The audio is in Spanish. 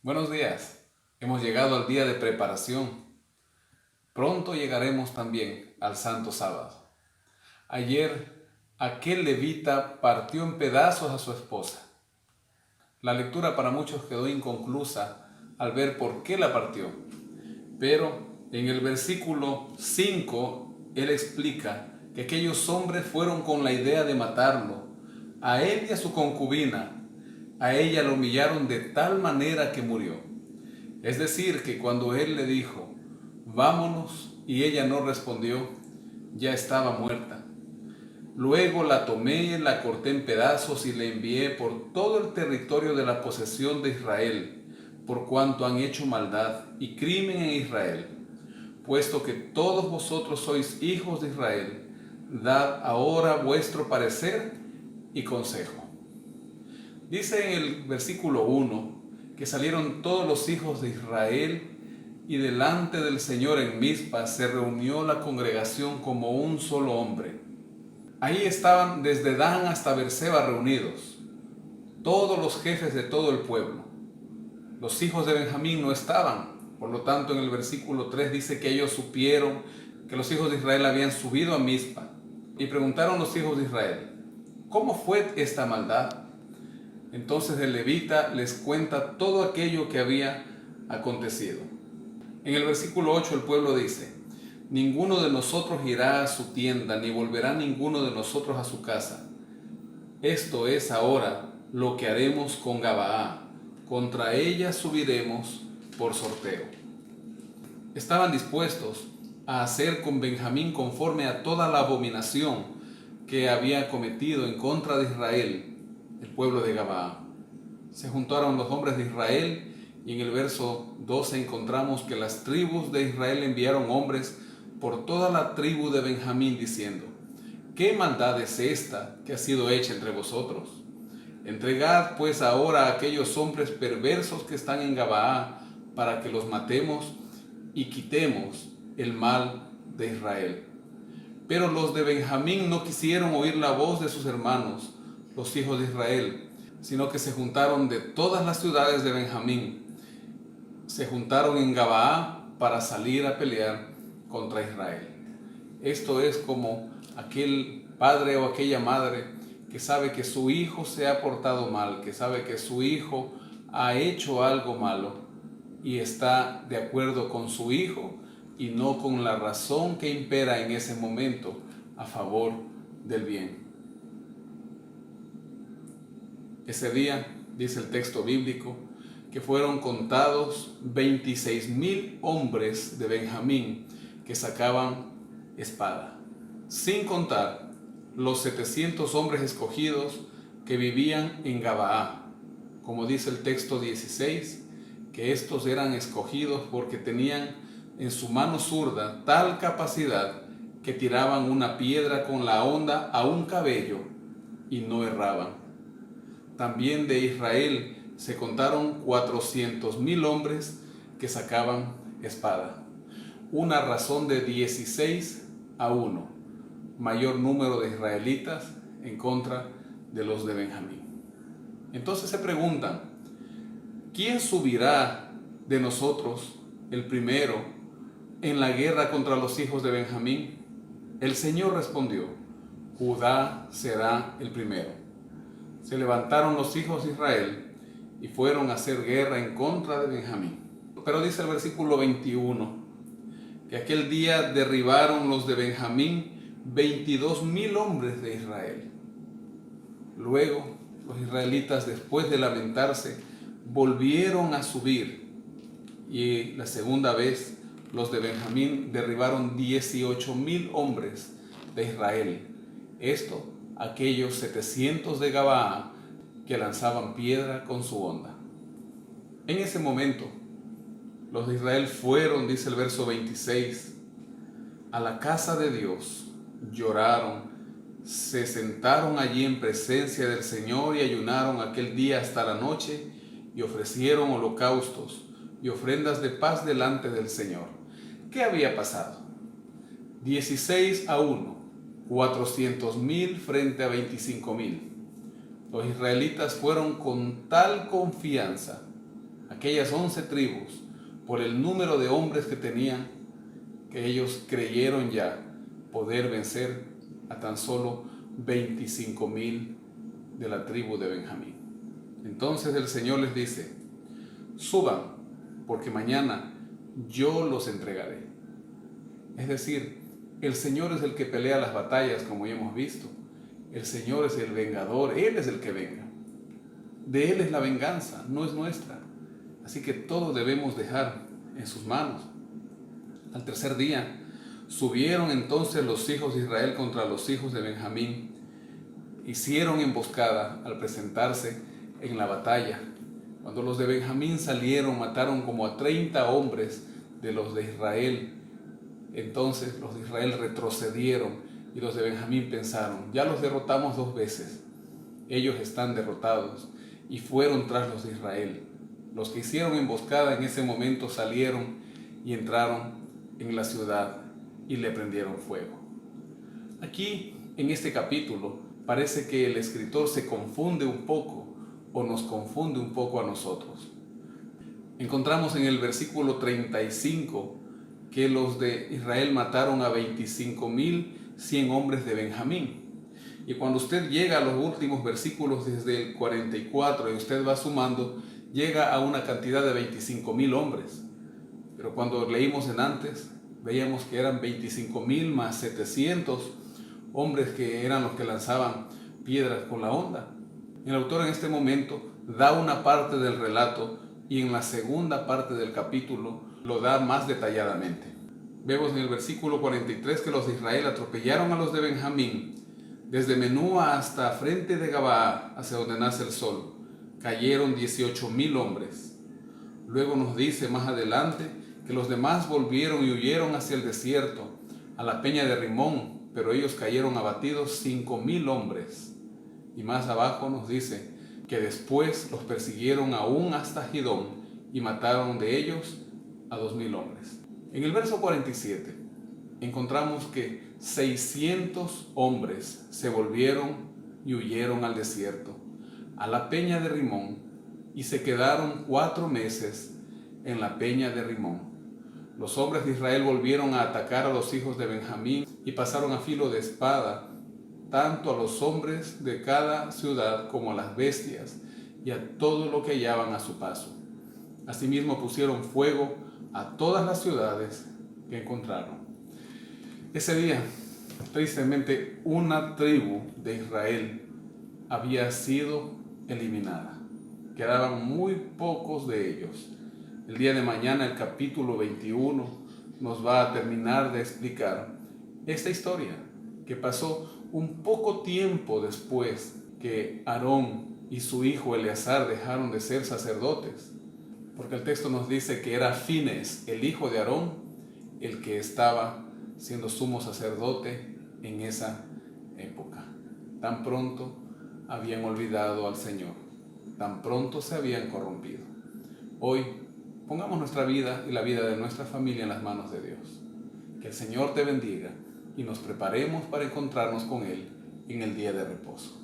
Buenos días. Hemos llegado al día de preparación. Pronto llegaremos también al Santo Sábado. Ayer, aquel levita partió en pedazos a su esposa. La lectura para muchos quedó inconclusa al ver por qué la partió. Pero en el versículo 5, él explica que aquellos hombres fueron con la idea de matarlo, a él y a su concubina. A ella lo humillaron de tal manera que murió. Es decir, que cuando él le dijo, vámonos, y ella no respondió, ya estaba muerta. Luego la tomé, la corté en pedazos y la envié por todo el territorio de la posesión de Israel, por cuanto han hecho maldad y crimen en Israel. Puesto que todos vosotros sois hijos de Israel, dad ahora vuestro parecer y consejo. Dice en el versículo 1 que salieron todos los hijos de Israel y delante del Señor en Mizpa se reunió la congregación como un solo hombre. Ahí estaban desde Dan hasta Berseba reunidos, todos los jefes de todo el pueblo. Los hijos de Benjamín no estaban, por lo tanto en el versículo 3 dice que ellos supieron que los hijos de Israel habían subido a Mizpa y preguntaron los hijos de Israel, ¿cómo fue esta maldad? Entonces el levita les cuenta todo aquello que había acontecido. En el versículo 8 el pueblo dice, ninguno de nosotros irá a su tienda, ni volverá ninguno de nosotros a su casa. Esto es ahora lo que haremos con Gabaa, contra ella subiremos por sorteo. Estaban dispuestos a hacer con Benjamín conforme a toda la abominación que había cometido en contra de Israel, el pueblo de Gabaa. Se juntaron los hombres de Israel y en el verso 12 encontramos que las tribus de Israel enviaron hombres por toda la tribu de Benjamín diciendo, ¿qué maldad es esta que ha sido hecha entre vosotros? Entregad pues ahora a aquellos hombres perversos que están en Gabaa para que los matemos y quitemos el mal de Israel. Pero los de Benjamín no quisieron oír la voz de sus hermanos, los hijos de Israel, sino que se juntaron de todas las ciudades de Benjamín. Se juntaron en Gabaa para salir a pelear contra Israel. Esto es como aquel padre o aquella madre que sabe que su hijo se ha portado mal, que sabe que su hijo ha hecho algo malo y está de acuerdo con su hijo y no con la razón que impera en ese momento a favor del bien. Ese día, dice el texto bíblico, que fueron contados 26,000 hombres de Benjamín que sacaban espada, sin contar los 700 hombres escogidos que vivían en Gabaa. Como dice el texto 16, que estos eran escogidos porque tenían en su mano zurda tal capacidad que tiraban una piedra con la honda a un cabello y no erraban. También de Israel se contaron 400,000 hombres que sacaban espada. Una razón de 16-1, mayor número de israelitas en contra de los de Benjamín. Entonces se preguntan, ¿quién subirá de nosotros el primero en la guerra contra los hijos de Benjamín? El Señor respondió, Judá será el primero. Se levantaron los hijos de Israel y fueron a hacer guerra en contra de Benjamín. Pero dice el versículo 21, que aquel día derribaron los de Benjamín 22,000 hombres de Israel. Luego los israelitas, después de lamentarse, volvieron a subir y la segunda vez los de Benjamín derribaron 18,000 hombres de Israel. Esto aquellos 700 de Gabaa que lanzaban piedra con su honda. En ese momento, los de Israel fueron, dice el verso 26, a la casa de Dios, lloraron, se sentaron allí en presencia del Señor y ayunaron aquel día hasta la noche y ofrecieron holocaustos y ofrendas de paz delante del Señor. ¿Qué había pasado? 16-1. 400,000 frente a 25,000. Los israelitas fueron con tal confianza aquellas 11 tribus, por el número de hombres que tenían, que ellos creyeron ya poder vencer a tan solo 25,000 de la tribu de Benjamín. Entonces el Señor les dice: suban, porque mañana yo los entregaré. Es decir, el Señor es el que pelea las batallas, como ya hemos visto. El Señor es el vengador, Él es el que venga. De Él es la venganza, no es nuestra. Así que todo debemos dejar en sus manos. Al tercer día, subieron entonces los hijos de Israel contra los hijos de Benjamín. Hicieron emboscada al presentarse en la batalla. Cuando los de Benjamín salieron, mataron como a 30 hombres de los de Israel. Entonces los de Israel retrocedieron y los de Benjamín pensaron: ya los derrotamos 2 veces, ellos están derrotados, y fueron tras los de Israel. Los que hicieron emboscada en ese momento salieron y entraron en la ciudad y le prendieron fuego. Aquí, en este capítulo, parece que el escritor se confunde un poco, o nos confunde un poco a nosotros. Encontramos en el versículo 35 que los de Israel mataron a 25,100 hombres de Benjamín. Y cuando usted llega a los últimos versículos desde el 44 y usted va sumando, llega a una cantidad de 25,000 hombres. Pero cuando leímos en antes, veíamos que eran 25,000 más 700 hombres que eran los que lanzaban piedras con la honda. El autor en este momento da una parte del relato y en la segunda parte del capítulo lo da más detalladamente. Vemos en el versículo 43 que los de Israel atropellaron a los de Benjamín desde Menúa hasta frente de Gabaa, hacia donde nace el sol. Cayeron 18,000 hombres. Luego nos dice más adelante que los demás volvieron y huyeron hacia el desierto, a la peña de Rimón, pero ellos cayeron abatidos 5,000 hombres. Y más abajo nos dice que después los persiguieron aún hasta Gidón y mataron de ellos a 2,000 hombres. En el verso 47 encontramos que 600 hombres se volvieron y huyeron al desierto, a la peña de Rimón, y se quedaron 4 meses en la peña de Rimón. Los hombres de Israel volvieron a atacar a los hijos de Benjamín y pasaron a filo de espada, tanto a los hombres de cada ciudad como a las bestias y a todo lo que hallaban a su paso. Asimismo pusieron fuego a todas las ciudades que encontraron. Ese día, tristemente, una tribu de Israel había sido eliminada. Quedaban muy pocos de ellos. El día de mañana, el capítulo 21 nos va a terminar de explicar esta historia que pasó un poco tiempo después que Aarón y su hijo Eleazar dejaron de ser sacerdotes, porque el texto nos dice que era Fines, el hijo de Aarón, el que estaba siendo sumo sacerdote en esa época. Tan pronto habían olvidado al Señor, tan pronto se habían corrompido. Hoy pongamos nuestra vida y la vida de nuestra familia en las manos de Dios. Que el Señor te bendiga y nos preparemos para encontrarnos con Él en el día de reposo.